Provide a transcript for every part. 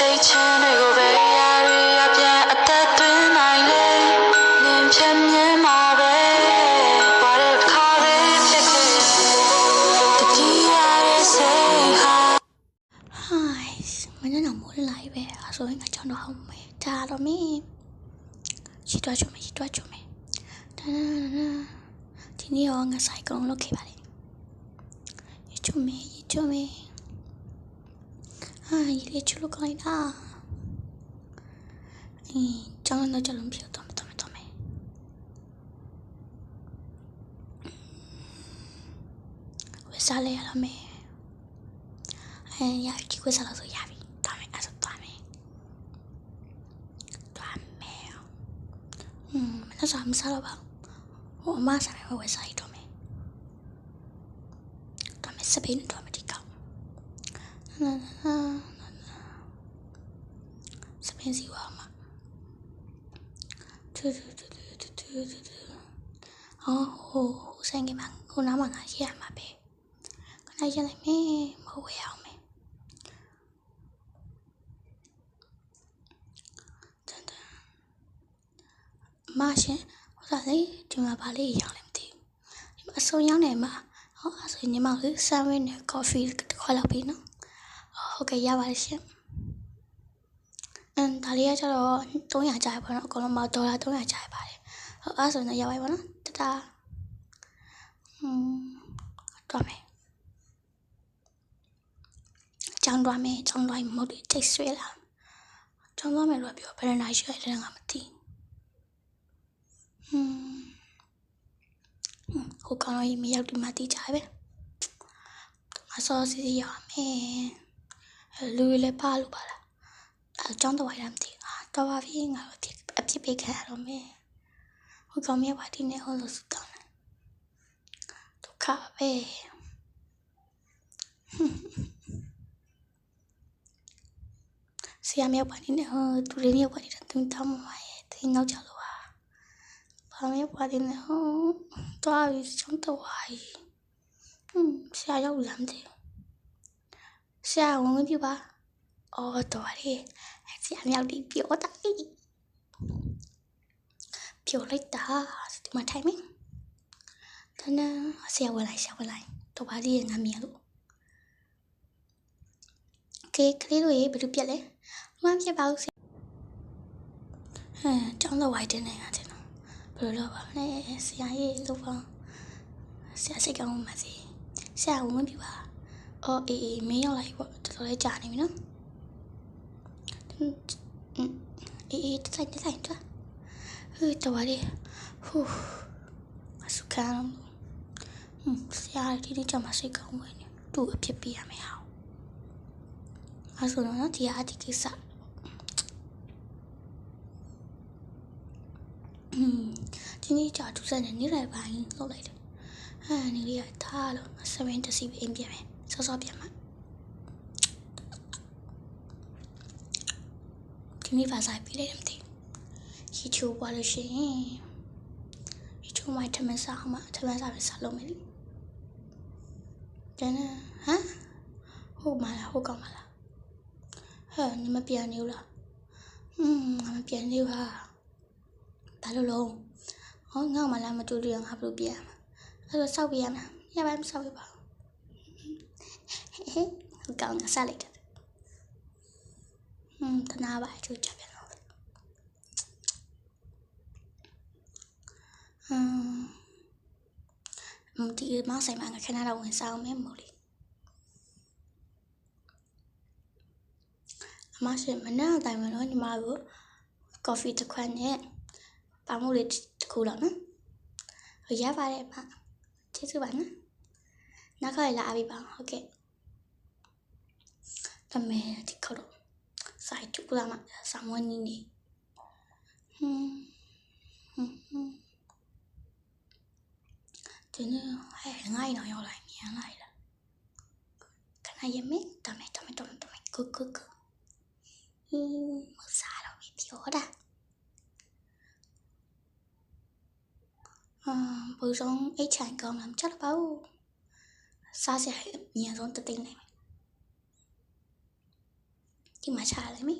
စိတ်ချင်းတွေကိုပဲရာတွေအပြန်အသက်သွင်းနိုင်လေနင်ဖြတ်မြင်မှာပဲဘာလို့ခါလေးဖြစ်ခဲ့တတိယရဲ့စိတ်ဟာ Hi မနေ့ကမိုးလာပဲအဆိုရင်ကကြောင်းတော့အောင်မယ်ဒါတော့မင်းရှိတော့ချုံမယ်ဒါဒီနေ့ရောငါဆိုင်ကောင်လုပ်ခဲ့ပါလေချုံမယ်ဟာရေလေးချလို့ခိုင်းတာကြောင်းတော့ကြလုံးဖြစ်တော့မယ်ဝယ်စားလဲရတော့မယ်ရကြည့်ခွေးစားလို့ဆိုရပြီသွားမယ်အဲ့ဆိုသွားမယ်မနေ့ကမစားတော့ပါဟိုအမစားမယ်ဝယ်စားရတော့မယ်စပိန်တော့မတိကောက်စပိန်စီဝါမှာဟိုဆိုင်ကမှာဟိုနားမှာငါရမှာပဲခဏရလိုက်မယ်မဟုတ်ဝယ်အောင်မယ်မရှင်ဟိုစားလေဒီမှာဗာလေးရောင်းလည်းမသိဘူးဒီမှာအစုံရောင်းနေမှာအဲ့ဆိုညီမလေးဆန်ဝင်းနဲ့ကော်ဖီတစ်ခွက်လောက်ပြီနော်ဟုတ်ကဲ့ရပါတယ်ရှင်ဒါလေးကကျတော့300ကျရပါတော့အကုန်လုံးမှာဒေါ်လာ300ကျရပါတယ်ဟုတ်အဲ့ဆိုတော့ရပါပြီနော်တတာတော့မယ်ကျောင်းသွားမယ်မဟုတ်တိတ်ဆွဲလာကျောင်းသွားမယ်လို့ပြောဘယ်နှနိုင်ရှိလဲငါမသိဟိုကောင်ကြီးမရောက်ဒီမှာတိကျပဲအစောစီရမယ်လူလည်းပါလို့ပါလားအကြောင်းတော့ရမ်းတည်တော့ပါပြီငါတို့အဖြစ်ပေးခဲ့ရတော့မယ်ဟိုကောင်မြပါတီနေဟောလို့စတောင်းဒုက္ခပဲဆရာမြောက်ပါတီနေဟောသူလေးမြောက်ပါတီတူတောင်းမှာရဲ့တင်းနောက်ကြလို့ပါဘာမြောက်ပါတီနေဟောတော့ပြီးချောင်းတော့ဝိုင်းဆရာရောက်လမ်းတယ်ဆရာဝင်ပြပါအော်တော်ရီဆရာမြောက်ဒီပြောတာပြောလိုက်တာဒီမှာထိုင်မင်းတနဆရာဝင်လိုက်တော်ပါလေးငါမြင်လို့ကလေးတို့ရေဘယ်လိုပြက်လဲမပြက်ပါဘူးဆရာကျောင်းတော့ဝိုက်တင်နေတာတင်တော့ဘယ်လိုလုပ်ပါလဲဆရာကြီးလို့ပါဆရာစိတ်ကောင်းမှစီဆရာဝင်ပြပါအော်အေးမင်းရောက်လိုက်ပေါ့တော်တော်လေးကြာနေပြီနော်အေးတိုင်တော့တော်ရီဟူအစကံဆရာဒီနေ့ကျမစိတ်ကောင်းဝင်နေသူ့အဖြစ်ပြရမယ်ဟောအဲဆိုတော့ဒီအတိကိစ္စဒီနေ့ကြာသူစတဲ့နေ့တိုင်းပိုင်းလောက်လိုက်တယ်နေလေးရထားလို့7 10အိမ်ပြန်မယ်စောပြန်မှာဒီနေ့ပါစားပြလိုက်တယ်မသိရေချိုးပွားလို့ရှိရင်ရေချိုးမှထမင်းစားအောင်မှထမင်းစားပြီးစားလို့မယ်လေကျန်ဟုတ်မလားဟုတ်ကောင်းမလားနင်မပြန်နေဘူးလားငါမပြန်နေပါဘာလို့လုံးငါ့မလားမတူတူငါဘလို့ပြန်မှာအဲ့တော့စောက်ပြရမှာရပါမစောက်ပြပါဟုတ်ကောင်းငါစားလိုက်တယ်တနာပါချိုးချက်ပြန်လို့ဒီမဆိုင်မှာငါခဏတော့ဝင်စားအောင်မယ်မို့လေအမရှိမနာတိုင်းမလို့ညီမတို့ကော်ဖီတစ်ခွက်နဲ့ပါမို့လေးတစ်ခုလောက်နော်ရပါတယ်အမကျေးဇူးပါနော်နောက်ခါလာပြီပါဟုတ်ကဲ့တမဲဒီခေါတော့ဆိုင်ကျူလာမှာဆမ်ဝနီနေဒီနေ့ငါ့ရင်ရောက်လိုက်မြန်လိုက်လားခဏရမယ်တမဲကုမစားတော့ပြောတာဘုံဆုံးအိတ်ချိုင်ကောင်းလားချက်တော့ပါစားစရာအမြန်ဆုံးတသိန်းနိုင်မယ်ဒီ မှာချလိုက်မိ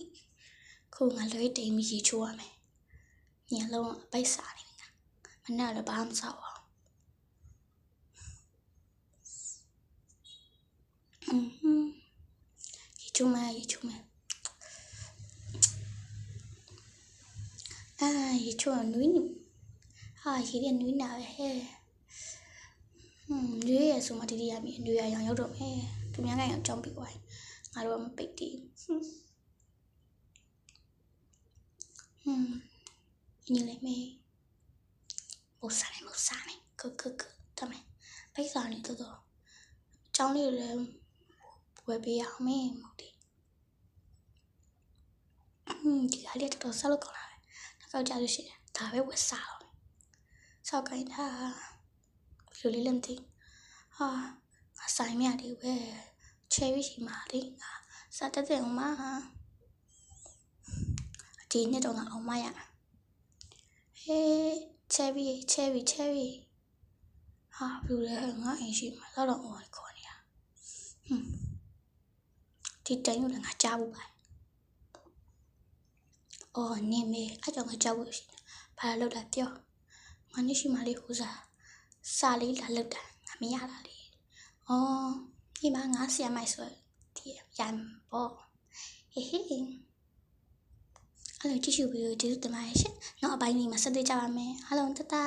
ခုငါလွှဲတိမ်ပြီးရေချိုးရမယ်ညလုံးအပိတ်စားနေပြီမနဲ့တော့ဘာမှမစားပါဘူးရေချိုးမယ်ရေချိုးမယ်ရေချိုးနွေးနေဟာရေရနွေးနာပဲဟဲ့နွေးရဆိုမှတတိယပြီနွေးရရောင်ရောက်တော့မယ်သူများကရောင်ကြောင်းပြီးသွားငါတို့ကမပိတ်တည်ညီလေးမေမိုးစားနေခတမယ်ပိတ်စားနေတော့ကြောင်းလေးလည်းဝယ်ပေးရအောင်မေမဟုတ်တယ်ဒီဟာလေးတော့ဆက်လို့ကောင်းလာတယ်နောက်ကြလို့ရှိရင်ဒါပဲဝယ်စားအောင်ဆောက်ကိုင်းတာဘယ်လိုလေးလဲမသိဟာငါဆိုင်မြလေးပဲချဲပြီးရှိမှလေငါစားတက်အောင်မဒီနေ့တော့ငါအောင်မရဟေးချဲပြီးဟာဘယ်လိုလဲငါအိမ်ရှိမှတော့အော်ခေါ်နေတာဒီတိုင်းလို့ငါကြားဘူးပါအော်နေမေအဲ့ကြောင့်ငါကြားဘူးရှိဘာလို့လဲပြောငါနေရှိမှလေးဟိုစာလေးလာလောက်တာငါမရတာလေအော်ဒီမှာငါဆီယမိုက်ဆိုဒီရန်ပေါ့ဟေးအဲ့လိုကြည့်ရှုပြီးကျေးဇူးတင်ပါတယ်ရှင်နောက်အပိုင်းလေးမှာဆက်တွေ့ကြပါမယ်အားလုံးတတာ